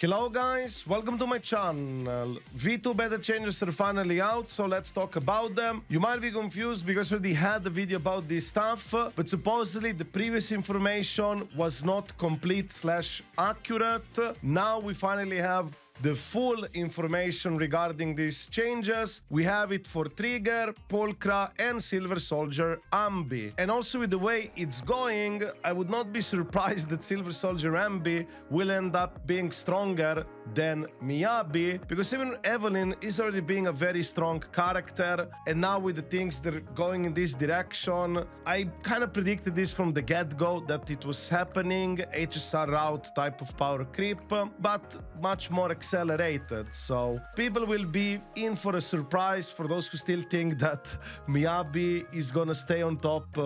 Hello guys, welcome to my channel. V2 beta changes are finally out, so let's talk about them. You might be confused because we already had a video about this stuff, but supposedly the previous information was not complete/accurate. Now we finally have the full information regarding these changes. We have it for Trigger, Pulchra, and Silver Soldier Anby. And also with the way it's going, I would not be surprised that Silver Soldier Anby will end up being stronger than Miyabi, because even Evelyn is already being a very strong character, and now with the things that are going in this direction, I kind of predicted this from the get-go that it was happening, HSR route type of power creep, but much more accelerated. So people will be in for a surprise for those who still think that Miyabi is gonna stay on top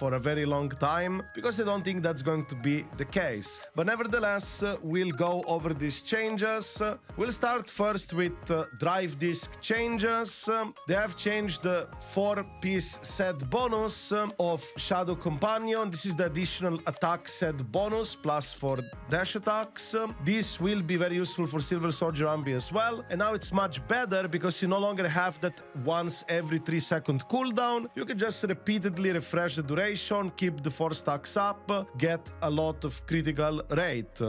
for a very long time, because I don't think that's going to be the case. But nevertheless, we'll go over these changes. We'll start first with drive disk changes. They have changed the 4-piece set bonus of Shadow Companion. This is the additional attack set bonus plus 4 dash attacks. This will be very useful for Silver Soldier Anby as well. And now it's much better because you no longer have that once every 3-second cooldown. You can just repeatedly refresh the duration, keep the 4 stacks up, get a lot of critical rate.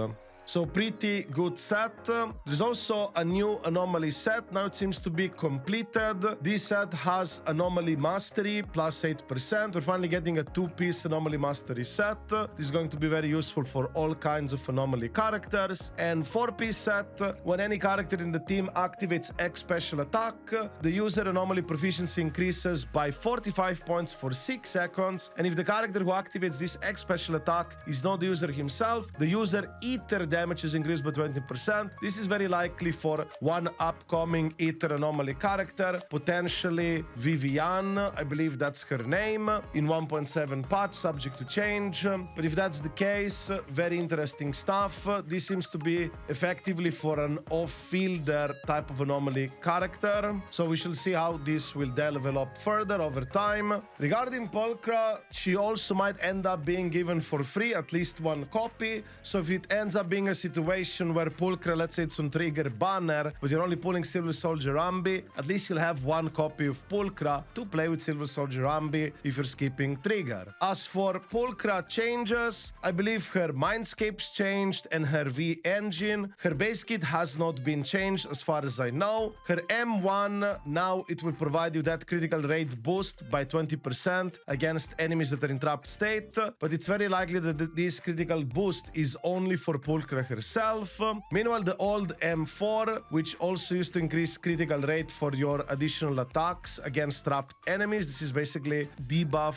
So pretty good set. There's also a new anomaly set. Now it seems to be completed. This set has anomaly mastery plus 8%. We're finally getting a 2-piece anomaly mastery set. This is going to be very useful for all kinds of anomaly characters. And 4-piece set, when any character in the team activates X special attack, the user anomaly proficiency increases by 45 points for 6 seconds. And if the character who activates this X special attack is not the user himself, the user ether damage is increased by 20%. This is very likely for one upcoming Ether Anomaly character, potentially Vivian, I believe that's her name, in 1.7 patch, subject to change. But if that's the case, very interesting stuff. This seems to be effectively for an off-fielder type of anomaly character. So we shall see how this will develop further over time. Regarding Pulchra, she also might end up being given for free at least one copy. So if it ends up being a situation where Pulchra, let's say it's on Trigger banner, but you're only pulling Silver Soldier Anby, at least you'll have one copy of Pulchra to play with Silver Soldier Anby if you're skipping Trigger. As for Pulchra changes, I believe her Mindscape's changed and her V engine. Her base kit has not been changed as far as I know. Her M1, now it will provide you that critical rate boost by 20% against enemies that are in trapped state, but it's very likely that this critical boost is only for Pulchra herself. Meanwhile, the old M4, which also used to increase critical rate for your additional attacks against trapped enemies, this is basically debuff,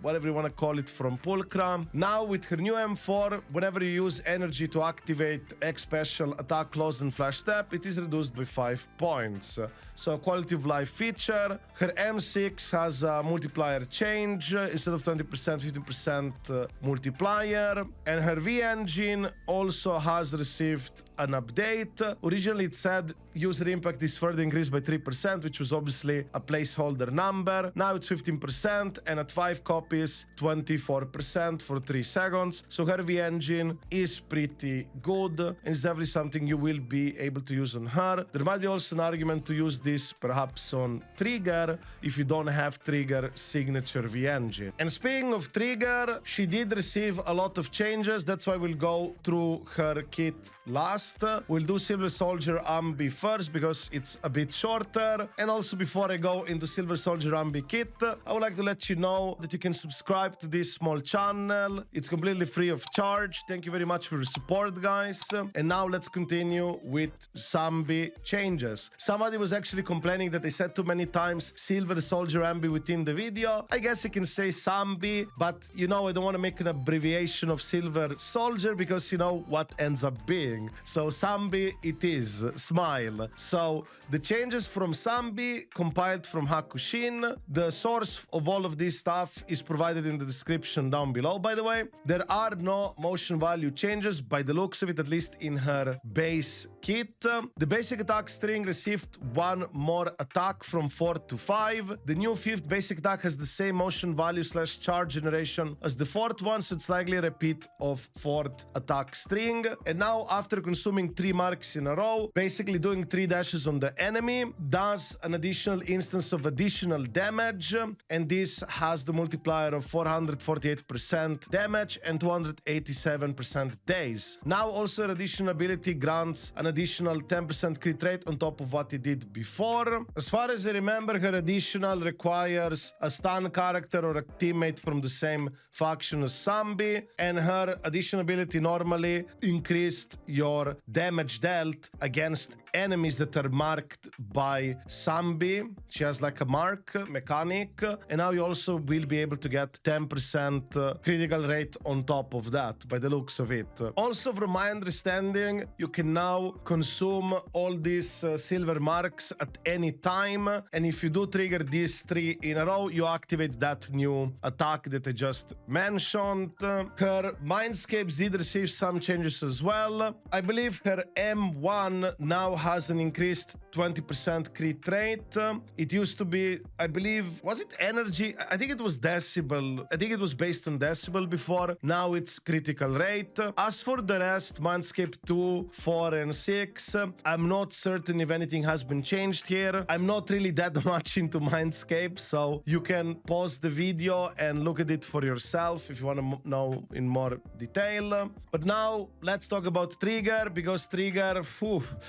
whatever you want to call it, from Pulchra. Now with her new M4, whenever you use energy to activate X special attack, close and flash step, it is reduced by 5 points. So quality of life feature. Her M6 has a multiplier change, instead of 20%, 50% multiplier, and her V engine also has received an update. Originally it said user impact is further increased by 3%, which was obviously a placeholder number. Now it's 15%, and at 5 copies, 24% for 3 seconds. So her V engine is pretty good, and it's definitely something you will be able to use on her. There might be also an argument to use this perhaps on Trigger if you don't have Trigger signature V engine. And speaking of Trigger, she did receive a lot of changes. That's why we'll go through her kit last. We'll do Silver Soldier Anby first because it's a bit shorter. And also before I go into Silver Soldier Anby kit, I would like to let you know that you can subscribe to this small channel. It's completely free of charge. Thank you very much for your support, guys. And now let's continue with Anby changes. Somebody was actually complaining that I said too many times Silver Soldier Anby within the video. I guess you can say Anby, but you know I don't want to make an abbreviation of Silver Soldier because you know what ends up being. So Anby it is. Smile. So the changes from Anby compiled from Hakushin. The source of all of this stuff is provided in the description down below, by the way. There are no motion value changes by the looks of it, at least in her base kit. The basic attack string received one more attack from 4 to 5. The new 5th basic attack has the same motion value / charge generation as the 4th one, so it's likely a repeat of 4th attack string. crouching, and now after consuming 3 marks in a row, basically doing 3 dashes on the enemy, does an additional instance of additional damage, and this has the multiplier of 448% damage and 287% days. Now also an additional ability grants an additional 10% crit rate on top of what it did before. As far as I remember, her additional requires a stun character or a teammate from the same faction as Anby, and her additional ability normally increased your damage dealt against enemies that are marked by Anby. She has like a mark mechanic, and now you also will be able to get 10% critical rate on top of that by the looks of it. Also, from my understanding, you can now consume all these silver marks at any time, and if you do trigger these 3 in a row, you activate that new attack that I just mentioned. Her mindscapes did receive some changes as well. I believe her M1 now has an increased 20% crit rate. It used to be, I believe, was it energy? I think it was decibel. I think it was based on decibel before. Now it's critical rate. As for the rest, Mindscape 2, 4, and 6, I'm not certain if anything has been changed here. I'm not really that much into Mindscape, so you can pause the video and look at it for yourself if you want to know in more detail. But now let's talk about Trigger, because Trigger,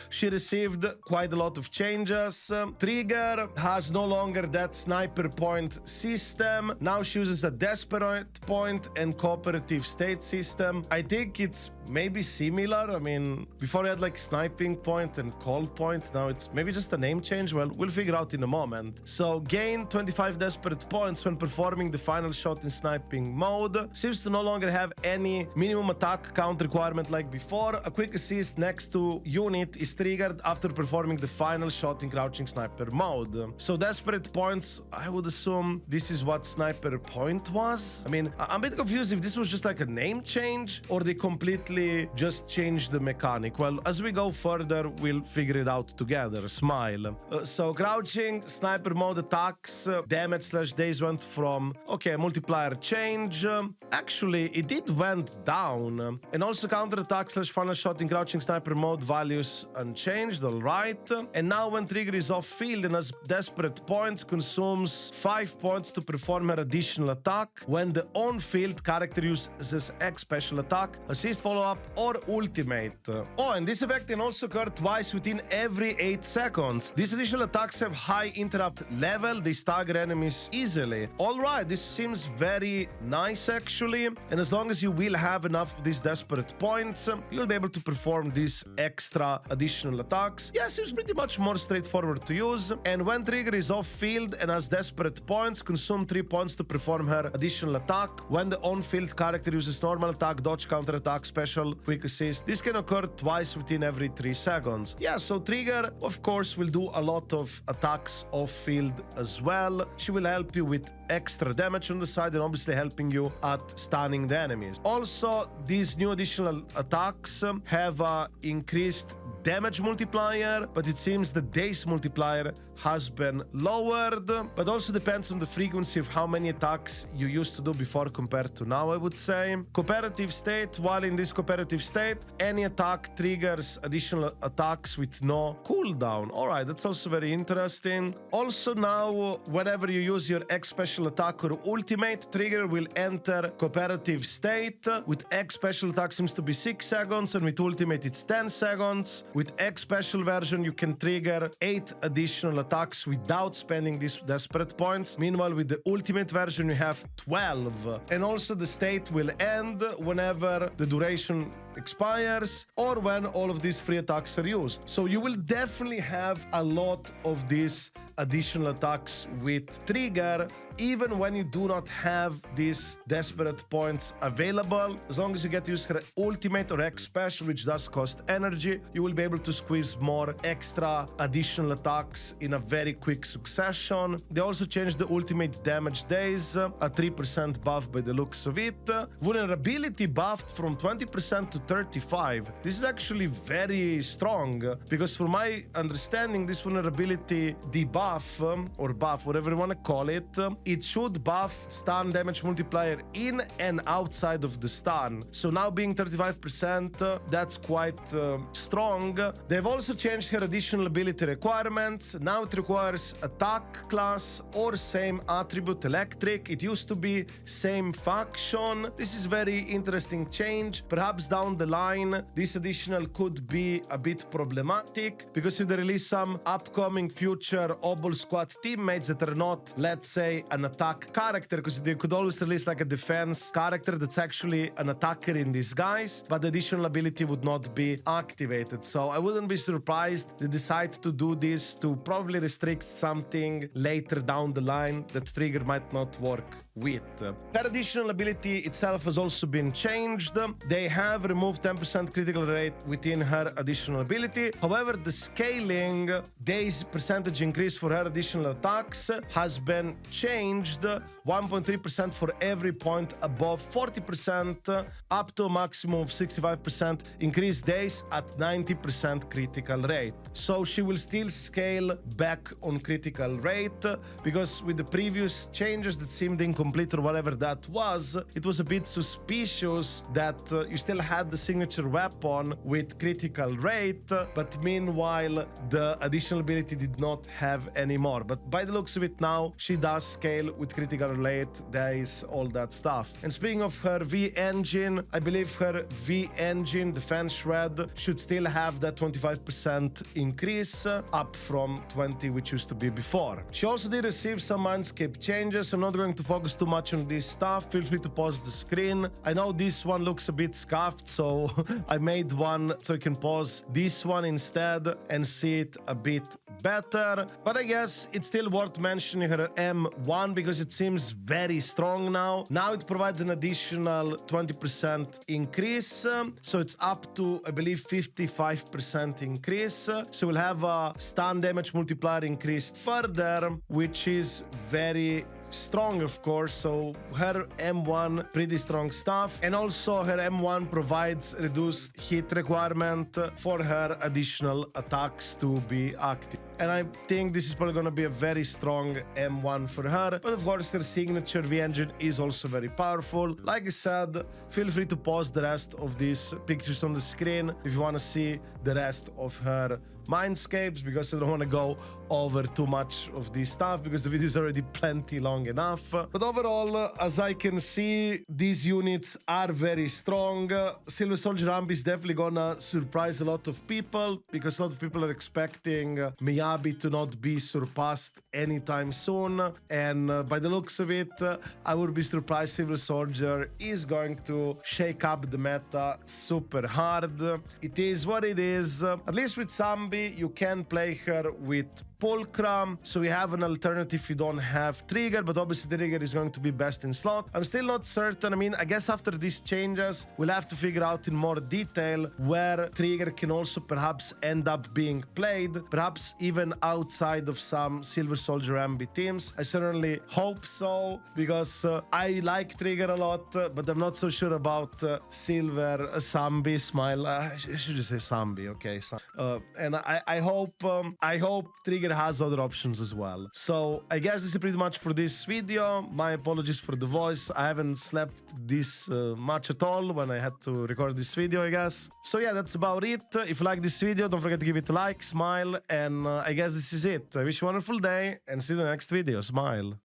she received quite a lot of changes. Trigger has no longer that sniper point system. Now she uses a desperate point and cooperative state system. I think it's maybe similar. I mean, before we had like sniping point and call point. Now it's maybe just a name change. Well, we'll figure out in a moment. So gain 25 desperate points when performing the final shot in sniping mode. Seems to no longer have any minimum attack count requirement like before. A quick assist next to unit is triggered after performing the final shot in crouching sniper mode. So desperate points, I would assume this is what sniper point was. I mean, I'm a bit confused if this was just like a name change or they completely just changed the mechanic. Well, as we go further, we'll figure it out together. Smile. So crouching sniper mode attacks damage slash days went from, okay, multiplier change. Actually, it did went down. And also counter attack slash final shot in crouching sniper mode values unchanged. All right. And now when trigger is off field and as desperate points, consumes 5 points to perform her additional attack. When the on field character uses X special attack, assist, follow up, or ultimate. Oh, and this effect can also occur twice within every 8 seconds. These additional attacks have high interrupt level. They stagger enemies easily. All right, this seems very nice actually. And as long as you will have enough of these desperate points, you'll be able to perform these extra additional attacks. Yeah, seems pretty much more straightforward to use. And when trigger is off field and has desperate points, consume 3 points to perform her additional attack. When the on field character uses normal attack, dodge, counter attack, special, quick assist, this can occur twice within every 3 seconds. Yeah, so Trigger, of course, will do a lot of attacks off field as well. She will help you with extra damage on the side and obviously helping you at stunning the enemies. Also, these new additional attacks have a increased damage multiplier, but it seems the days multiplier has been lowered, but also depends on the frequency of how many attacks you used to do before compared to now, I would say. Cooperative state, while in this cooperative state, any attack triggers additional attacks with no cooldown. Alright, that's also very interesting. Also now, whenever you use your X special attack or ultimate, trigger will enter cooperative state. With X special attack seems to be 6 seconds, and with ultimate it's 10 seconds. With X special version, you can trigger 8 additional attacks without spending these desperate points. Meanwhile, with the ultimate version, you have 12. And also the state will end whenever the duration expires or when all of these free attacks are used. So you will definitely have a lot of these additional attacks with trigger, even when you do not have these desperate points available. As long as you get to use her ultimate or X special, which does cost energy, you will be able to squeeze more extra additional attacks in a very quick succession. They also changed the ultimate damage days, a 3% buff by the looks of it. Vulnerability buffed from 20% to 35. This is actually very strong, because from my understanding, this vulnerability debuff buff, or buff, whatever you want to call it, it should buff stun damage multiplier in and outside of the stun. So now being 35%, that's quite strong. They've also changed her additional ability requirements. Now it requires attack class or same attribute electric. It used to be same faction. This is very interesting change. Perhaps down the line, this additional could be a bit problematic, because if they release some upcoming future Obol Squad teammates that are not, let's say, an attack character, because they could always release like a defense character that's actually an attacker in disguise, but the additional ability would not be activated. So I wouldn't be surprised they decide to do this to probably restrict something later down the line that Trigger might not work with. Her additional ability itself has also been changed. They have removed 10% critical rate within her additional ability. However, the scaling days percentage increase for her additional attacks has been changed. 1.3% for every point above 40%, up to a maximum of 65% increased days at 90% critical rate. So she will still scale back on critical rate, because with the previous changes that seemed incomplete or whatever that was, it was a bit suspicious that you still had the signature weapon with critical rate, but meanwhile the additional ability did not have any more. But by the looks of it now, she does scale with critical rate, days, all that stuff. And speaking of her V engine, I believe her V engine defense shred should still have that 25% increase, up from 20 which used to be before. She also did receive some Mindscape changes. I'm not going to focus too much on this stuff. Feel free to pause the screen. I know this one looks a bit scuffed, so I made one so you can pause this one instead and see it a bit better. But I guess it's still worth mentioning her M1, because it seems very strong now. Now it provides an additional 20% increase, so it's up to, I believe, 55% increase. So we'll have a stun damage multiplier increased further, which is very strong, of course. So her M1, pretty strong stuff. And also her M1 provides reduced hit requirement for her additional attacks to be active. And I think this is probably going to be a very strong M1 for her. But of course, her signature V engine is also very powerful. Like I said, feel free to pause the rest of these pictures on the screen if you want to see the rest of her mindscapes, because I don't want to go over too much of this stuff because the video is already plenty long enough. But overall, as I can see, these units are very strong. Silver Soldier Anby is definitely gonna surprise a lot of people, because a lot of people are expecting Miyabi to not be surpassed anytime soon. And by the looks of it, I would be surprised Silver Soldier is going to shake up the meta super hard. It is what it is. At least with Anby, you can play her with Pulchra, so we have an alternative if you don't have Trigger, but obviously Trigger is going to be best in slot. I'm still not certain. I mean, I guess after these changes, we'll have to figure out in more detail where Trigger can also perhaps end up being played, perhaps even outside of some Silver Soldier Anby teams. I certainly hope so, because I like Trigger a lot, but I'm not so sure about Silver Anby. Smile. I should just say Anby, okay? And I hope Trigger has other options as well. So I guess this is pretty much for this video. My apologies for the voice. I haven't slept this much at all when I had to record this video, I guess. So yeah, that's about it. If you like this video, don't forget to give it a like, smile, and I guess this is it. I wish you a wonderful day and see you in the next video. Smile.